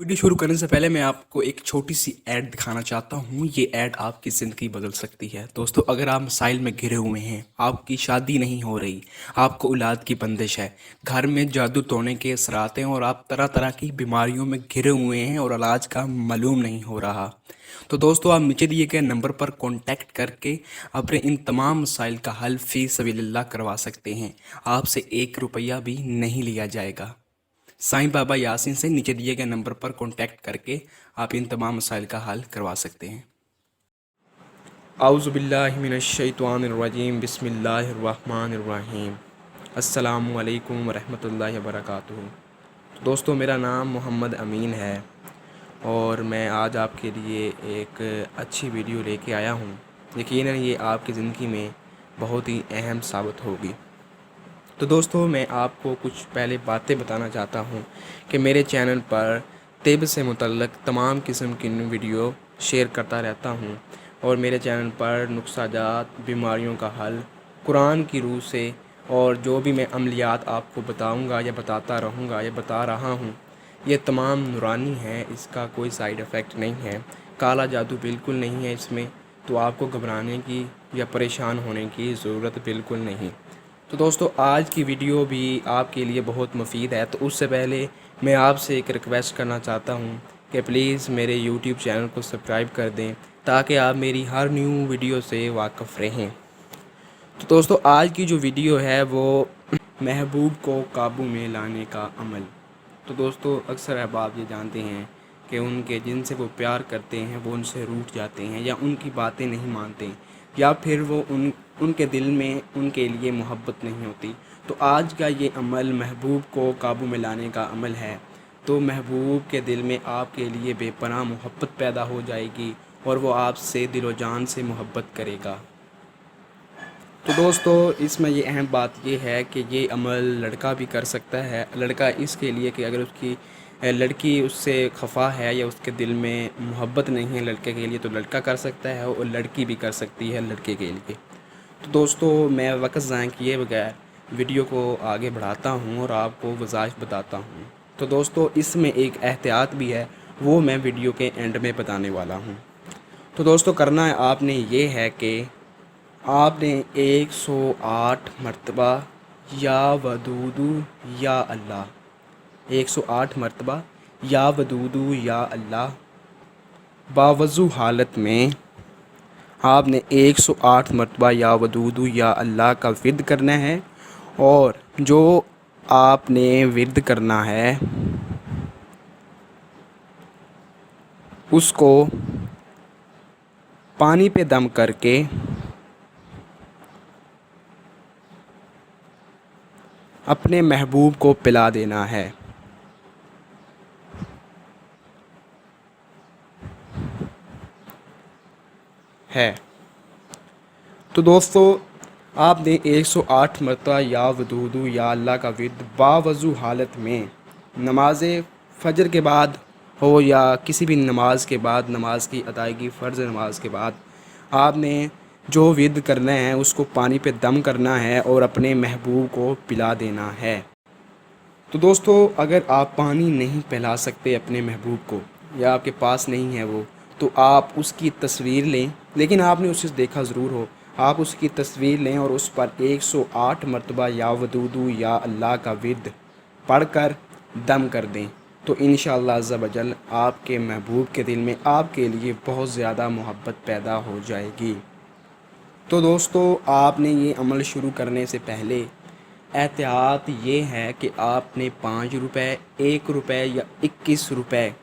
Video शुरू करने से पहले मैं आपको एक छोटी सी ऐड दिखाना चाहता हूँ। ये ऐड आपकी ज़िंदगी बदल सकती है। दोस्तों, अगर आप मसाइल में घिरे हुए हैं, आपकी शादी नहीं हो रही, आपको औलाद की बंदिश है, घर में जादू टोने के असरात हैं और आप तरह तरह की बीमारियों में घिरे हुए हैं और इलाज का मालूम नहीं हो रहा, तो दोस्तों आप नीचे दिए गए नंबर पर कॉन्टैक्ट करके अपने इन तमाम मसाइल का हल फ़ी सबीलिल्लाह करवा सकते हैं। आपसे 1 रुपया भी नहीं लिया जाएगा। साईं बाबा यासीन से नीचे दिए गए नंबर पर कॉन्टैक्ट करके आप इन तमाम मसाइल का हल करवा सकते हैं। आउज़ुबिल्लाहि मिनश्शैतानिर्रजीम बिस्मिल्लाहिर्रहमानिर्रहीम। अस्सलामु अलैकुम वरहमतुल्लाहि वबरकातुहू। दोस्तों, मेरा नाम मोहम्मद अमीन है और मैं आज आपके लिए एक अच्छी वीडियो लेके आया हूँ। यकीनन ये आपकी ज़िंदगी में बहुत ही अहम साबित होगी। तो दोस्तों, मैं आपको कुछ पहले बातें बताना चाहता हूँ कि मेरे चैनल पर तिब से मुतल्लक तमाम किस्म की वीडियो शेयर करता रहता हूँ और मेरे चैनल पर नुक्साजात, बीमारियों का हल, कुरान की रूह से और जो भी मैं अमलियात आपको बताऊँगा या बताता रहूँगा या बता रहा हूँ, ये तमाम नूरानी है। इसका कोई साइड इफ़ेक्ट नहीं है, काला जादू बिल्कुल नहीं है इसमें, तो आपको घबराने की या परेशान होने की ज़रूरत बिल्कुल नहीं। तो दोस्तों, आज की वीडियो भी आपके लिए बहुत मुफीद है। तो उससे पहले मैं आपसे एक रिक्वेस्ट करना चाहता हूँ कि प्लीज़ मेरे यूट्यूब चैनल को सब्सक्राइब कर दें ताकि आप मेरी हर न्यू वीडियो से वाकिफ़ रहें। तो दोस्तों, आज की जो वीडियो है वो महबूब को काबू में लाने का अमल। तो दोस्तों, अक्सर अहबाब ये जानते हैं कि उनके जिनसे वो प्यार करते हैं वो उनसे रूठ जाते हैं या उनकी बातें नहीं मानते या फिर वो उनके दिल में उनके लिए मोहब्बत नहीं होती। तो आज का ये अमल महबूब को काबू में लाने का अमल है। तो महबूब के दिल में आपके लिए बेपनाह मोहब्बत पैदा हो जाएगी और वो आपसे दिलो जान से मोहब्बत करेगा। तो दोस्तों, इसमें ये अहम बात ये है कि ये अमल लड़का भी कर सकता है। लड़का इसके लिए कि अगर उसकी लड़की उससे खफा है या उसके दिल में मोहब्बत नहीं है लड़के के लिए, तो लड़का कर सकता है और लड़की भी कर सकती है लड़के के लिए। तो दोस्तों, मैं वक्त ज़ाया किए बगैर वीडियो को आगे बढ़ाता हूँ और आपको वज़ाइफ बताता हूँ। तो दोस्तों, इसमें एक एहतियात भी है, वो मैं वीडियो के एंड में बताने वाला हूँ। तो दोस्तों, करना है आपने ये है कि आपने 108 मरतबा या वदूदू या अल्लाह, 108 मरतबा या वदूदू या अल्लाह बावज़ू हालत में आपने 108 मरतबा या वदूदू या अल्लाह का विर्द करना है। और जो आपने विर्द करना है उसको पानी पे दम करके अपने महबूब को पिला देना है। तो दोस्तों, आपने 108 मरतबा या वदूदू या अल्लाह का विर्द बावज़ू हालत में नमाज फ़जर के बाद हो या किसी भी नमाज के बाद, नमाज की अदायगी फ़र्ज़ नमाज के बाद आपने जो विर्द करना है उसको पानी पे दम करना है और अपने महबूब को पिला देना है। तो दोस्तों, अगर आप पानी नहीं पिला सकते अपने महबूब को या आपके पास नहीं है वो, तो आप उसकी तस्वीर लें, लेकिन आपने उसे देखा ज़रूर हो। आप उसकी तस्वीर लें और उस पर 108 मरतबा या वदूदू या अल्लाह का विर्द पढ़कर दम कर दें। तो इंशाअल्लाह अज़्ज़ा वजल आपके महबूब के दिल में आपके लिए बहुत ज़्यादा मोहब्बत पैदा हो जाएगी। तो दोस्तों, आपने ये अमल शुरू करने से पहले एहतियात ये है कि आपने 5 रुपये, 1 रुपये या 21 रुपये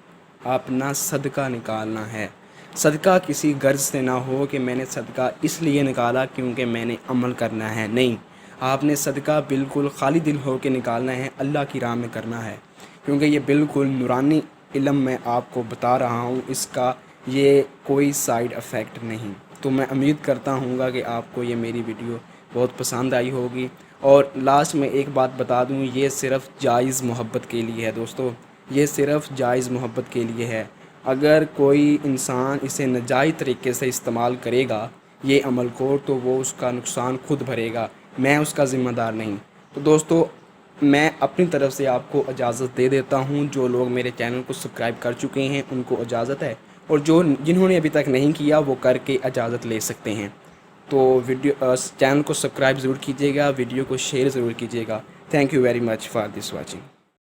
अपना सदका निकालना है। सदका किसी गर्ज से ना हो कि मैंने सदका इसलिए निकाला क्योंकि मैंने अमल करना है, नहीं। आपने सदका बिल्कुल खाली दिल हो के निकालना है, अल्लाह की राह में करना है, क्योंकि ये बिल्कुल नूरानी इल्म मैं आपको बता रहा हूँ, इसका ये कोई साइड इफ़ेक्ट नहीं। तो मैं उम्मीद करता हूँ कि आपको ये मेरी वीडियो बहुत पसंद आई होगी। और लास्ट में एक बात बता दूँ, ये सिर्फ़ जायज़ मोहब्बत के लिए है दोस्तों, ये सिर्फ़ जायज़ मोहब्बत के लिए है। अगर कोई इंसान इसे नाजायज़ तरीके से इस्तेमाल करेगा ये अमल को, तो वो उसका नुकसान खुद भरेगा, मैं उसका ज़िम्मेदार नहीं। तो दोस्तों, میں اپنی طرف سے آپ کو اجازت دے دیتا ہوں. جو لوگ میرے چینل کو سبسکرائب کر چکے ہیں ان کو اجازت ہے، اور جنہوں نے ابھی تک نہیں کیا وہ کر کے اجازت لے سکتے ہیں. تو چینل کو سبسکرائب ضرور کیجیے گا، ویڈیو کو شیئر ضرور کیجیے گا. Thank you very much for this watching.